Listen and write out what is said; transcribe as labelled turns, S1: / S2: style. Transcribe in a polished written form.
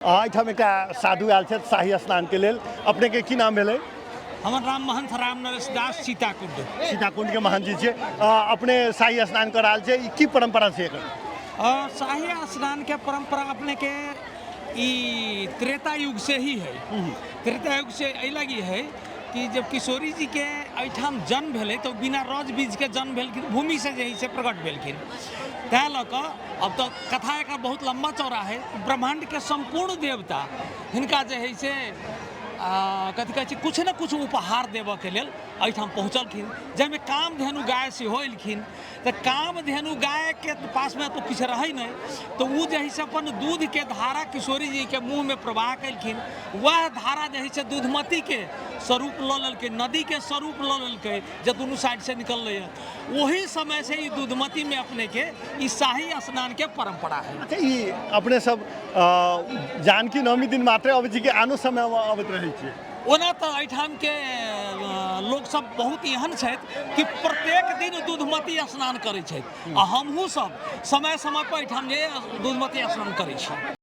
S1: एहिठाम एक साधु आयल छथि शाही स्नान के लेल। अपने के की नाम भेलै?
S2: हमर नाम महंत राम नरेश दास सीताकुंड।
S1: सीताकुंड के महंत जी छियै। अपने शाही स्नान कर रहल छै, ई की परंपरा छै एकर?
S2: शाही स्नान के परंपरा अपने के त्रेता युग से ही है। त्रेता युग से एहि लगी है कि जब किशोरी जी के एहिठाम जन्म भेलै तो बिना रज बीज के जन्म भेलखिन, भूमि से जे है से प्रकट भेलखिन। तैं लऽ कऽ अब तो कथा एक बहुत लंबा चौड़ा है। ब्रह्मांड के संपूर्ण देवता हिनका जे है से कथी कहै छै कुछ न कुछ उपहार देबऽ के लेल एहिठाम पहुँचलखिन, जाहिमे कामधेनु गाय सेहो एलखिन। तो कामधेनु गाय के पास में तो किछु रहै नहीं, तो वो जे है से अपन दूध के धारा किशोरी जी के मुँह में प्रवाह कलखिन। वह धारा जे है से दूधमती के स्वरूप लऽ लेलकै, नदी के स्वरूप लऽ लेलकै, जे दुनू साइड से निकललै है। वही समय से ई दूधमती में अपने के ई शाही स्नान के परंपरा है।
S1: अच्छा, ई अपने सब जानकी नवमी दिन मात्र अबै छी कि आनो समय अबैत रहै छियै?
S2: ओना तो एहिठाम के लोग सब बहुत एहन छथि कि प्रत्येक दिन दूधमती स्नान करै छथि। आ हमहूँ सब समय समय पर एहिठाम जे दूधमती स्नान करै छी।